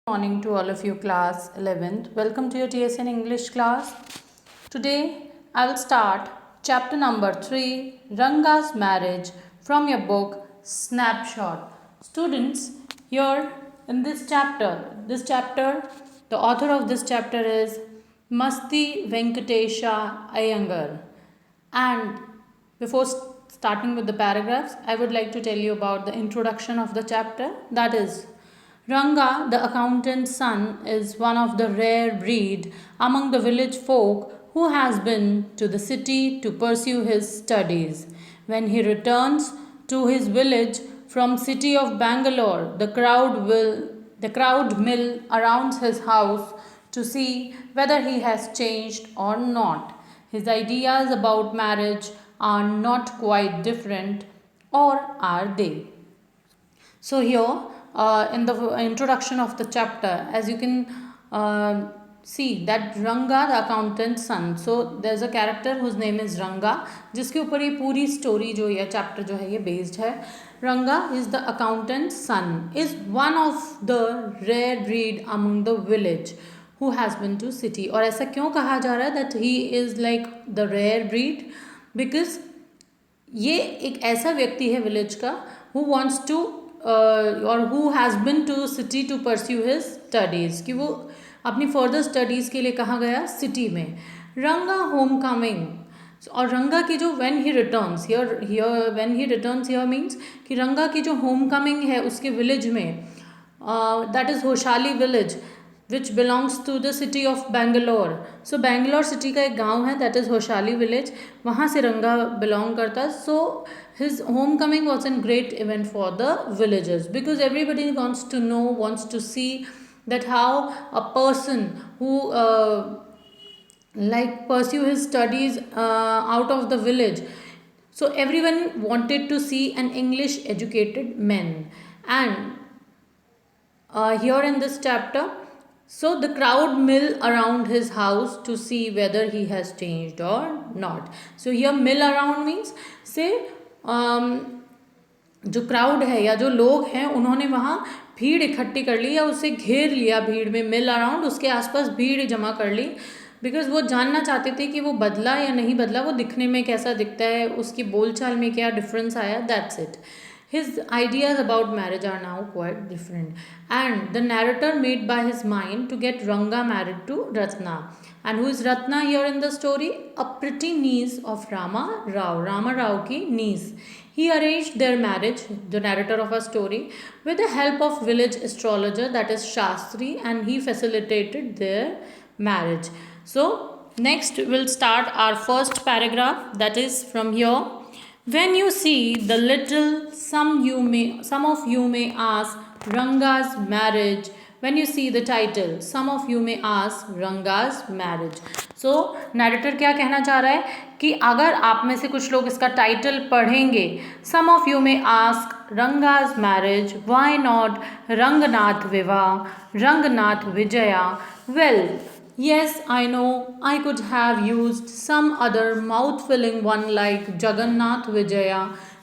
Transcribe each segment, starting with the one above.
Morning to all of you, class 11th. Welcome to your TSN English class. Today I will start chapter number 3, Ranga's marriage, from your book Snapshot. Students, here in this chapter, the author of this chapter is Masti Venkatesha Iyengar. And before starting with the paragraphs, I would like to tell you about the introduction of the chapter. That is, Ranga, the accountant's son, is one of the rare breed among the village folk who has been to the city to pursue his studies. When he returns to his village from city of Bangalore, the crowd mill around his house to see whether he has changed or not. His ideas about marriage are not quite different, or are they? So here, in the introduction of the chapter, as you can see that Ranga, the accountant's son. So there's a character whose name is Ranga, जिसके ऊपर ये पूरी story जो है chapter जो है ये based है. Ranga is the accountant's son, is one of the rare breed among the village who has been to city. और ऐसा क्यों कहा जा रहा है that he is like the rare breed? Because ये एक ऐसा व्यक्ति है विलेज का who wants to और who has been to city to pursue his studies, कि वो अपनी फर्दर स्टडीज़ के लिए कहाँ गया, सिटी में. रंगा होम कमिंग, और रंगा की जो when he returns here means कि रंगा की जो होम कमिंग है उसके विलेज में, that is Hosahalli village which belongs to the city of Bangalore. So Bangalore city का एक गांव है that is होशाली village, वहाँ से रंगा belong करता है. So his homecoming was a great event for the villagers because everybody wants to know, wants to see that how a person who pursue his studies out of the village. So everyone wanted to see an English educated man. And here in this chapter, so the crowd mill around his house to see whether he has changed or not. So here mill around means say जो crowd है या जो लोग हैं उन्होंने वहाँ भीड़ इकट्ठी कर ली या उसे घेर लिया, भीड़ में मिल अराउंड उसके आसपास भीड़ जमा कर ली, बिकॉज वो जानना चाहते थे कि वो बदला या नहीं बदला, वो दिखने में कैसा दिखता है, उसकी बोलचाल में क्या डिफरेंस आया, that's it. His ideas about marriage are now quite different, and the narrator made by his mind to get Ranga married to Ratna. And who is Ratna here in the story? A pretty niece of Rama Rao ki niece. He arranged their marriage, the narrator of a story, with the help of village astrologer, that is Shastri, and he facilitated their marriage. So next we'll start our first paragraph, that is from here. When you see the little, some of you may ask Ranga's marriage. When you see the title, some of you may ask Ranga's marriage. So narrator क्या कहना चाह रहा है कि अगर आप में से कुछ लोग इसका टाइटल पढ़ेंगे, some of you may ask Ranga's marriage, why not Rangnath Viva, Rangnath Vijaya? Well, yes, I know I could have used some other mouth-filling one like Jagannath Vijaya,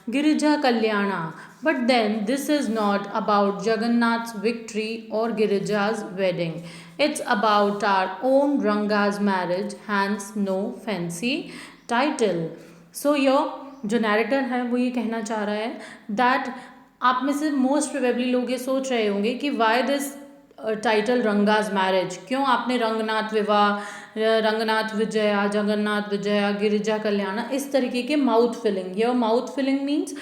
Girija Kalyana, but then this is not about Jagannath's victory or Girija's wedding. It's about our own Ranga's marriage, hence no fancy title. So here, जो narrator है वो ये कहना चाह रहा है that आप में से most probably लोग ये सोच रहे होंगे कि why this title Ranga's marriage, क्यों आपने रंगनाथ विवाह, रंगनाथ विजया, जगन्नाथ विजया, गिरिजा कल्याण इस तरीके के माउथ फिलिंग. यह माउथ फिलिंग मीन्स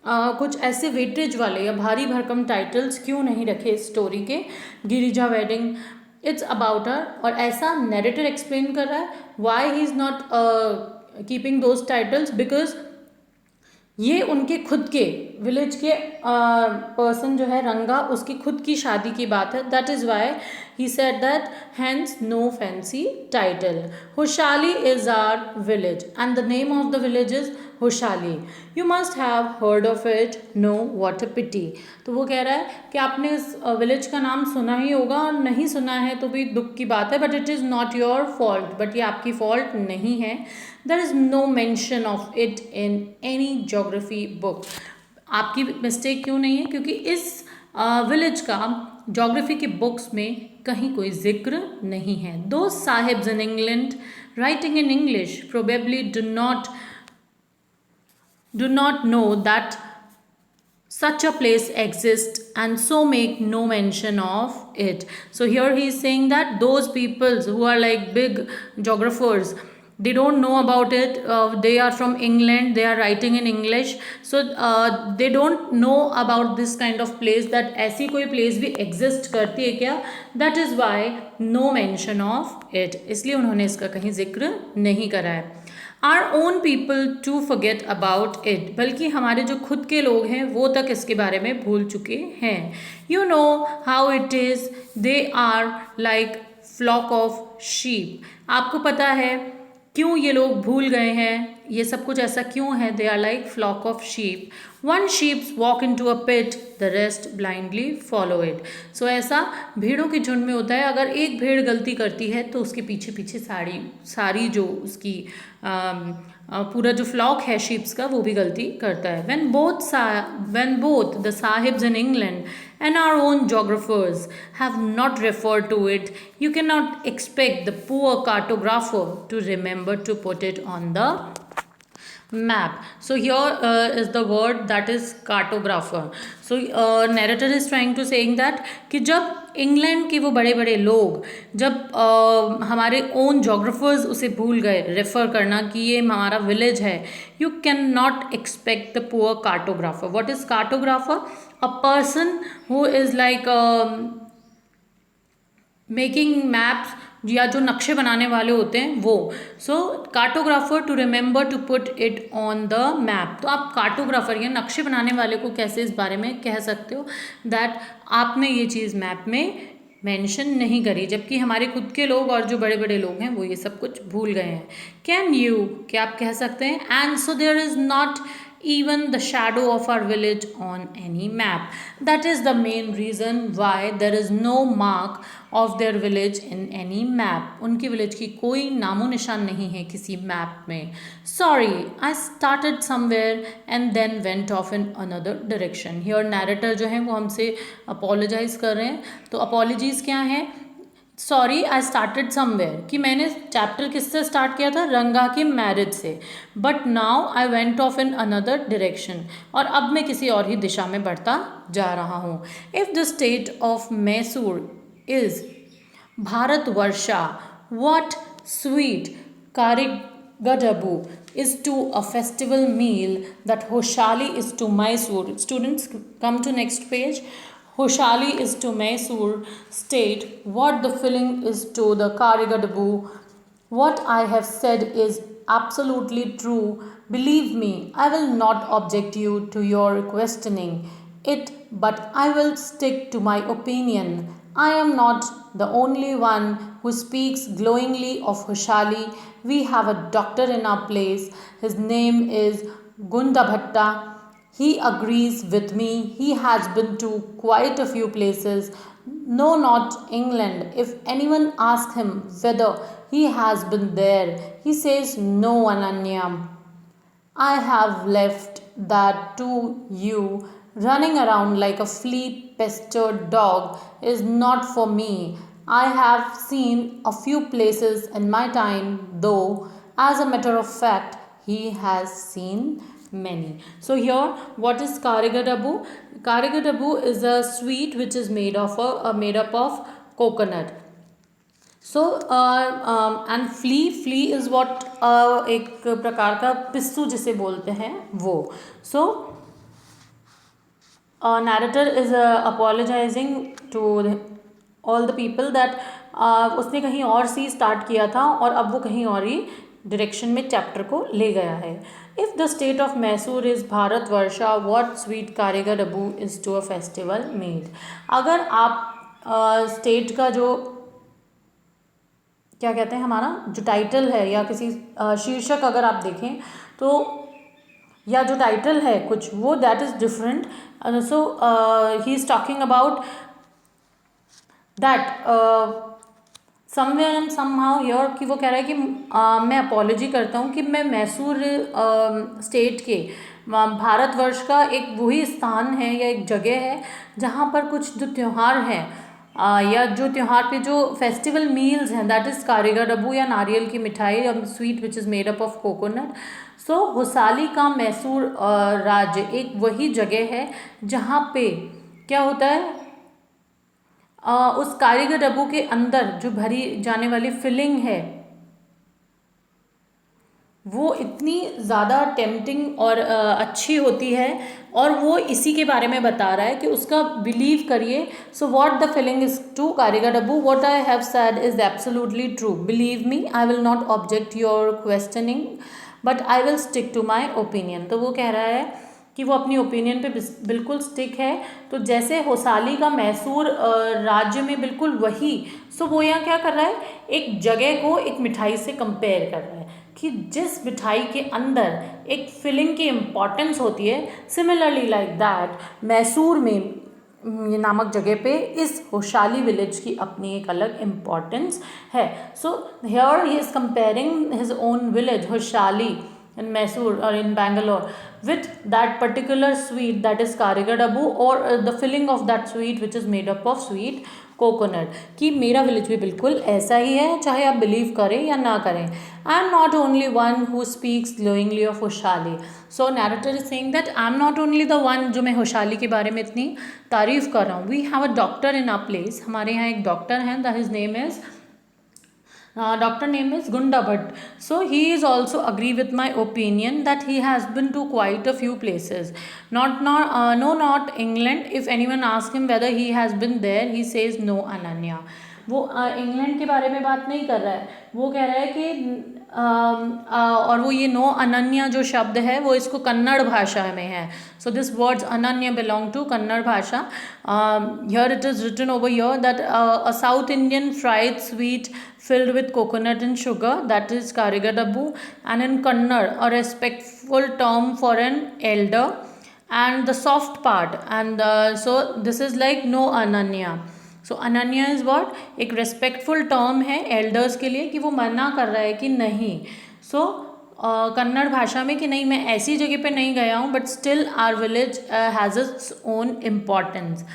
कुछ ऐसे वेटेज वाले या भारी भरकम टाइटल्स क्यों नहीं रखे इस स्टोरी के. Girija wedding, it's about her, और ऐसा नैरेटर एक्सप्लेन कर रहा है why he is not keeping those titles, because ये उनके खुद के विलेज के पर्सन जो है रंगा, उसकी खुद की शादी की बात है. That is why he said that has no fancy title. Hosahalli is our village and the name of the village is Hosahalli. You must have heard of it, no what a pity. तो वो कह रहा है कि आपने इस विलेज का नाम सुना ही होगा, और नहीं सुना है तो भी दुख की बात है, but it is not your fault, but ये आपकी फॉल्ट नहीं है. There is no mention of it in any geography book. आपकी मिस्टेक क्यों नहीं है? क्योंकि इस विलेज का जोग्राफी की बुक्स में कहीं कोई जिक्र नहीं है. दो sahibs in England writing in English probably do not know that such a place exists and so make no mention of it. So here he is saying that those peoples who are like big geographers, they don't know about it. They are from England, they are writing in English, so they don't know about this kind of place, that ऐसी कोई place भी exist करती है क्या. That is why no mention of it, इसलिए उन्होंने इसका कहीं जिक्र नहीं करा है. Are own people to forget about it, बल्कि हमारे जो खुद के लोग हैं वो तक इसके बारे में भूल चुके हैं. You know how it is, they are like flock of sheep. आपको पता है क्यों ये लोग भूल गए हैं, ये सब कुछ ऐसा क्यों है. They are like flock of sheep. One sheeps walk into a pit, the rest blindly follow it. So ऐसा भेड़ों के झुंड में होता है. अगर एक भेड़ गलती करती है तो उसके पीछे पीछे सारी जो उसकी पूरा जो फ्लॉक है शीप्स का वो भी गलती करता है. when both the sahibs in England and our own geographers have not referred to it, you cannot expect the poor cartographer to remember to put it on the map. So here is the word that is cartographer. So narrator is trying to saying that कि जब England के वो बड़े बड़े लोग, जब हमारे own geographers उसे भूल गए रेफर करना कि ये हमारा विलेज है, you can not expect the poor cartographer. What is cartographer? A person who is like making maps, या जो नक्शे बनाने वाले होते हैं वो. So cartographer to remember to put it on the map. तो आप कार्टोग्राफर या नक्शे बनाने वाले को कैसे इस बारे में कह सकते हो दैट आपने ये चीज़ मैप में मेंशन नहीं करी, जबकि हमारे खुद के लोग और जो बड़े बड़े लोग हैं वो ये सब कुछ भूल गए हैं. कैन यू, क्या आप कह सकते हैं? And so there is not even the shadow of our village on any map. That is the main reason why there is no mark of their village in any map. उनकी village की कोई नामो निशान नहीं है किसी map में. Sorry, I started somewhere and then went off in another direction. Here narrator जो है वो हमसे apologize कर रहे हैं. तो apologies क्या हैं? सॉरी आई स्टार्टेड समवेयर, कि मैंने चैप्टर किससे स्टार्ट किया था? रंगा की मैरिज से. But now I went of in another direction, और अब मैं किसी और ही दिशा में बढ़ता जा रहा हूँ. If the state of Mysore is Bharatavarsha, what sweet karigadubu is to a festival meal that Hoshali is to Mysore. Students, come to next page. Hoshali is to Mysore state what the filling is to the Karigadabu. What I have said is absolutely true. Believe me, I will not object you to your questioning it, but I will stick to my opinion. I am not the only one who speaks glowingly of Hoshali. We have a doctor in our place. His name is Gundabhatta. He agrees with me. He has been to quite a few places. No, not England. If anyone asks him whether he has been there, he says no, Ananya. I have left that to you. Running around like a flea-pestered dog is not for me. I have seen a few places in my time, though, as a matter of fact, he has seen many. So here, what is Karigadabu? Karigadabu is a sweet which is made up of coconut. So and flea is what एक प्रकार का पिस्सू जिसे बोलते हैं वो. So narrator is apologizing to all the people that उसने कहीं और से स्टार्ट किया था और अब वो कहीं और ही डायरेक्शन में चैप्टर को ले गया है. If the state of Mysore is Bharatavarsha, what sweet karigadubu is to a festival meal. अगर आप स्टेट का जो क्या कहते हैं हमारा जो टाइटल है या किसी शीर्षक अगर आप देखें तो या जो टाइटल है कुछ वो that is different. So he is talking about that somewhere and somehow here, कि वो कह रहा है कि मैं अपॉलोजी करता हूँ कि मैं मैसूर स्टेट के भारतवर्ष का एक वही स्थान है या एक जगह है जहाँ पर कुछ जो त्यौहार हैं या जो त्यौहार पे जो फेस्टिवल मील्स हैं, दैट इज़ कारीगर डब्बू या नारियल की मिठाई, sweet which is made up of coconut. So Hosahalli का मैसूर राज्य एक वही जगह है जहाँ पे क्या होता है, उस कारीगर डब्बू के अंदर जो भरी जाने वाली फिलिंग है वो इतनी ज़्यादा टेम्पटिंग और अच्छी होती है, और वो इसी के बारे में बता रहा है कि उसका बिलीव करिए। So what the feeling is to karigadubu, what I have said is absolutely true, believe me, I will not object your questioning but I will stick to my opinion. तो वो कह रहा है कि वो अपनी ओपिनियन पे बिल्कुल स्टिक है। तो जैसे होसाली का मैसूर राज्य में बिल्कुल वही, सो वो यहाँ क्या कर रहा है, एक जगह को एक मिठाई से कंपेयर कर रहा है कि जिस मिठाई के अंदर एक फिलिंग की इम्पॉर्टेंस होती है, सिमिलरली लाइक दैट मैसूर में ये नामक जगह पे इस होशाली विलेज की अपनी एक अलग इम्पॉर्टेंस है। So here he is comparing his own village Hosahalli in Mysore or in Bangalore with that particular sweet that is Karigar Dabbu, or the filling of that sweet which is made up of sweet coconut, कि मेरा village भी बिल्कुल ऐसा ही है, चाहे आप believe करें या ना करें। I am not only one who speaks glowingly of Hosahalli. So narrator is saying that I am not only the one जो मैं होशाली के बारे में इतनी तारीफ कर रहा हूँ। We have a doctor in our place, हमारे यहाँ एक डॉक्टर हैं, the his name is doctor name is Gunda Bhatt. So he is also agree with my opinion that he has been to quite a few places. Not England. If anyone asks him whether he has been there, he says no, Ananya. वो England के बारे में बात नहीं कर रहा है, वो कह रहा है कि और वो ये नो अनन्या जो शब्द है वो इसको कन्नड़ भाषा में है। So this words Ananya belong to Kannada bhasha. Here it is written over here that a south Indian fried sweet filled with coconut and sugar, that is Karigar Dabbu, and in Kannada a respectful term for an elder, and the soft part, and so this is like no Ananya. So Ananya is what, एक respectful term है elders के लिए कि वो मना कर रहा है कि नहीं। So कन्नड़ भाषा में कि नहीं मैं ऐसी जगह पे नहीं गया हूँ, but still our village has its own importance.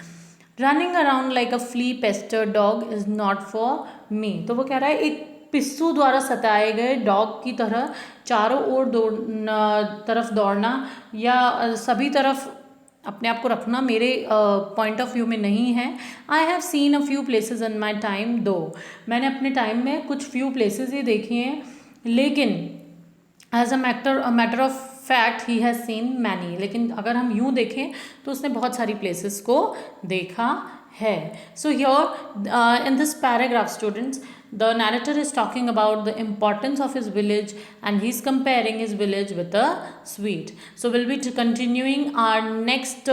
Running around like a flea pester dog is not for me. तो वो कह रहा है एक पिस्सू द्वारा सताए गए डॉग की तरह चारों ओर तरफ दौड़ना या सभी तरफ अपने आप को रखना मेरे पॉइंट ऑफ व्यू में नहीं है। I have seen a few places in my time दो, मैंने अपने टाइम में कुछ फ्यू प्लेसेस ही देखे हैं, लेकिन as a matter of fact he has seen many. लेकिन अगर हम यूँ देखें तो उसने बहुत सारी प्लेसेस को देखा है। So here in this paragraph students the narrator is talking about the importance of his village and he's comparing his village with a sweet. So we'll be continuing our next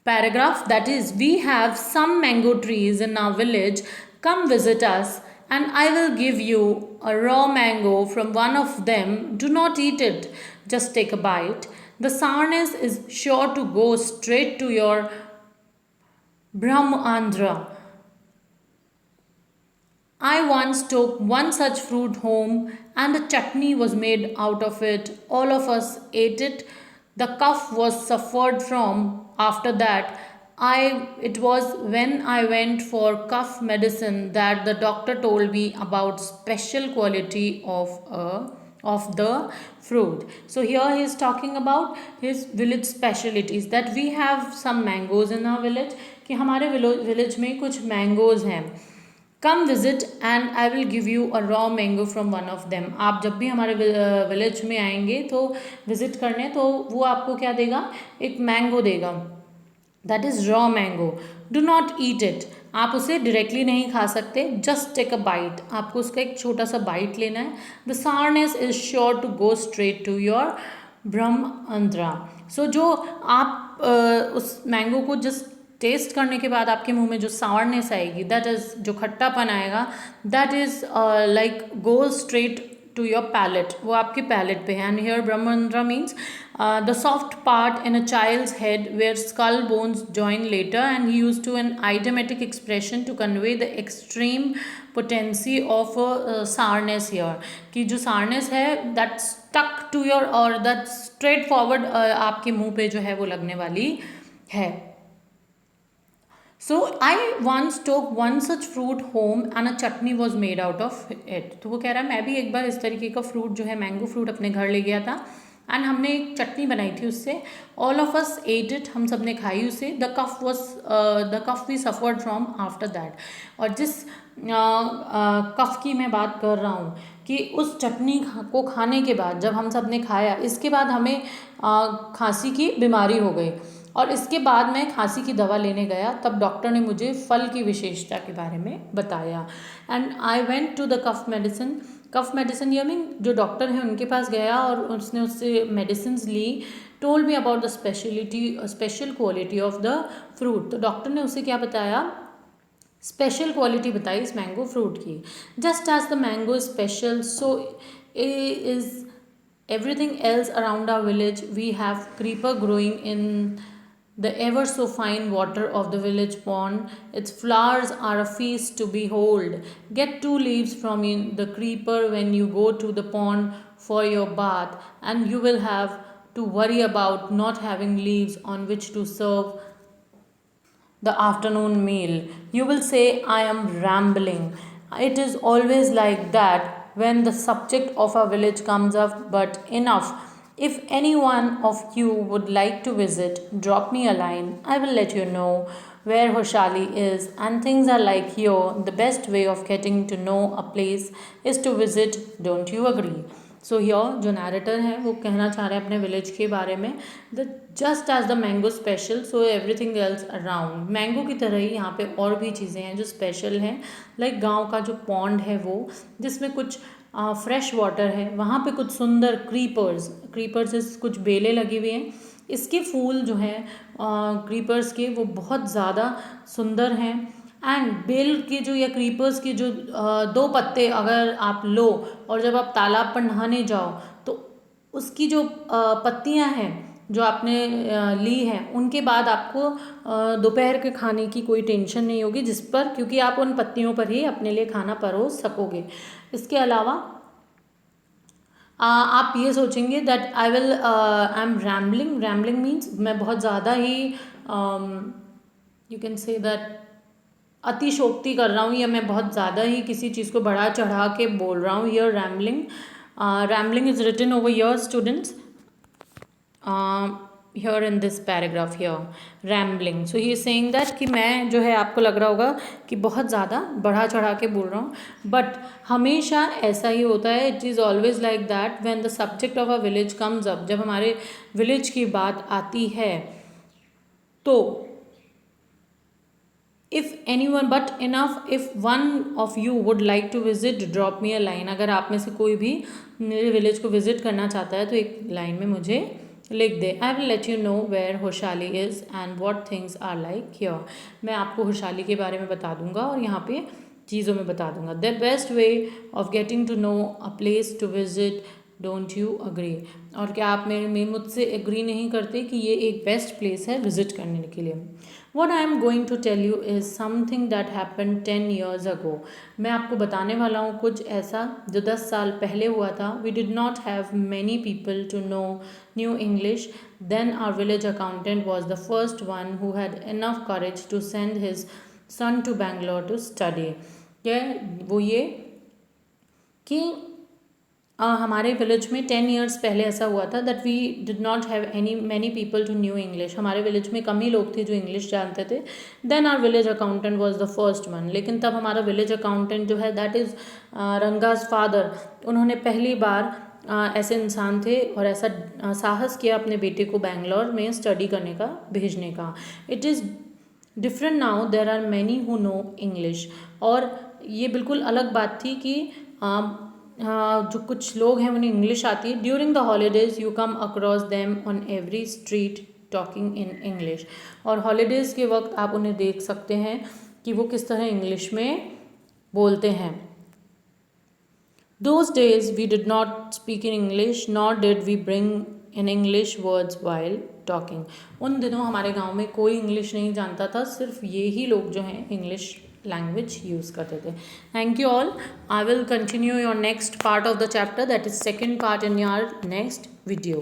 paragraph, that is, we have some mango trees in our village, come visit us and I will give you a raw mango from one of them. Do not eat it, just take a bite. The sourness is sure to go straight to your Brahmandra. I once took one such fruit home and the chutney was made out of it. All of us ate it. The cough was suffered from after that. It was when I went for cough medicine that the doctor told me about special quality of the fruit. So here he is talking about his village specialities, that we have some mangoes in our village, कि हमारे village में कुछ mangoes हैं। Come visit and I will give you a raw mango from one of them. आप जब भी हमारे village में आएंगे तो विजिट करने, तो वो आपको क्या देगा, एक मैंगो देगा, that is raw mango. Do not eat it, आप उसे डायरेक्टली नहीं खा सकते, जस्ट टेक अ बाइट, आपको उसका एक छोटा सा बाइट लेना है। The sourness is sure to go straight to your brahmarandhra. So जो आप उस मैंगो को जस्ट टेस्ट करने के बाद आपके मुंह में जो सावरनेस आएगी, दैट इज़ जो खट्टापन आएगा, that is like go straight to your palate, वो आपके palate पे है. And here Brahmandra means the soft part in a child's head where skull bones join later, and he used to an idiomatic expression to convey the extreme potency of sourness here, कि जो sourness है that stuck to your और that straight forward आपके मुंह पे जो है वो लगने वाली है. So I once took one such fruit home and a chutney was made out of it. तो वो कह रहा है मैं भी एक बार इस तरीके का फ्रूट जो है मैंगो फ्रूट अपने घर ले गया था एंड हमने एक चटनी बनाई थी उससे. All of us ate it, हम सब ने खाई उसे. The cough we suffered from after that. और जिस कफ की मैं बात कर रहा हूँ कि उस चटनी को खाने के बाद जब हम सब ने खाया, इसके बाद हमें खांसी की बीमारी हो गई. और इसके बाद मैं खांसी की दवा लेने गया, तब डॉक्टर ने मुझे फल की विशेषता के बारे में बताया. And I went to the cough medicine ये मीन जो डॉक्टर हैं उनके पास गया और उसने उससे मेडिसिन ली. Told me about the special quality of the fruit. तो डॉक्टर ने उसे क्या बताया, स्पेशल क्वालिटी बताई इस मैंगो फ्रूट की. Just as the mango special, so is everything else around our village. We have creeper growing in the ever so fine water of the village pond. Its flowers are a feast to behold. Get 2 leaves from the creeper when you go to the pond for your bath, and you will have to worry about not having leaves on which to serve the afternoon meal. You will say I am rambling. It is always like that when the subject of our village comes up, but enough. If any one of you would like to visit, drop me a line. I will let you know where Hoshali is, and things are like here. The best way of getting to know a place is to visit. Don't you agree? So here जो narrator है वो कहना चाह रहे हैं अपने village के बारे में, the just as the mango special so everything else around. Mango की तरह ही यहाँ पे और भी चीज़ें हैं जो स्पेशल हैं. लाइक गांव का जो पॉन्ड है वो, जिसमें कुछ फ्रेश वाटर है, वहाँ पे कुछ सुंदर क्रीपर्स कुछ बेलें लगी हुई हैं. इसके फूल जो हैं क्रीपर्स के वो बहुत ज़्यादा सुंदर हैं. एंड बेल के जो या क्रीपर्स के जो 2 पत्ते अगर आप लो और जब आप तालाब पर नहाने जाओ तो उसकी जो पत्तियां हैं जो आपने ली हैं, उनके बाद आपको दोपहर के खाने की कोई टेंशन नहीं होगी, जिस पर क्योंकि आप उन पत्तियों पर ही अपने लिए खाना परोस सकोगे. इसके अलावा आप ये सोचेंगे that I M rambling means मैं बहुत ज़्यादा ही यू कैन से दैट अतिशोक्ति कर रहा हूँ या मैं बहुत ज़्यादा ही किसी चीज़ को बढ़ा चढ़ा के बोल रहा हूँ. Here rambling is written over your students here in this paragraph here rambling. So he is saying that कि मैं जो है आपको लग रहा होगा कि बहुत ज़्यादा बढ़ा चढ़ा के बोल रहा हूँ, बट हमेशा ऐसा ही होता है. It is always like that when the subject of a village comes up. जब हमारे विलेज की बात आती है तो if anyone but enough if one of you would like to visit, drop me a line. अगर आप में से कोई भी मेरे विलेज को विजिट करना चाहता है तो एक लाइन में मुझे लिख दे. I will let you know where होशाली is and what things are like here. मैं आपको होशाली के बारे में बता दूंगा और यहाँ पे चीज़ों में बता दूंगा. The best way of getting to know a place to visit. Don't you agree. और क्या आप मुझसे एग्री नहीं करते कि ये एक बेस्ट प्लेस है विजिट करने के लिए. What I am going to tell you is something that happened 10 years ago. मैं आपको बताने वाला हूँ कुछ ऐसा जो 10 साल पहले हुआ था. We did not have many people to know knew English. Then our village accountant was the first one who had enough courage to send his son to Bangalore to study. वो ये कि हमारे विलेज में 10 years पहले ऐसा हुआ था that we did not have many people to knew English. हमारे विलेज में कम ही लोग थे जो इंग्लिश जानते थे. Then our village accountant was the first one. लेकिन तब हमारा विलेज अकाउंटेंट जो है दैट इज़ रंगाज फादर, उन्होंने पहली बार ऐसे इंसान थे और ऐसा साहस किया अपने बेटे को बैंगलोर में स्टडी करने का, भेजने का. It is different now, there are many who know English. और ये बिल्कुल अलग बात थी कि जो कुछ लोग हैं उन्हें इंग्लिश आती है. During the holidays you come across them on every street talking in English. और हॉलीडेज़ के वक्त आप उन्हें देख सकते हैं कि वो किस तरह इंग्लिश में बोलते हैं. Those days we did not speak in English, nor did we bring in English words while talking. उन दिनों हमारे गांव में कोई इंग्लिश नहीं जानता था, सिर्फ ये ही लोग जो हैं इंग्लिश लैंग्वेज यूज़ करते थे. Thank you all. I will continue your next part of the chapter, that is second part, in your next video.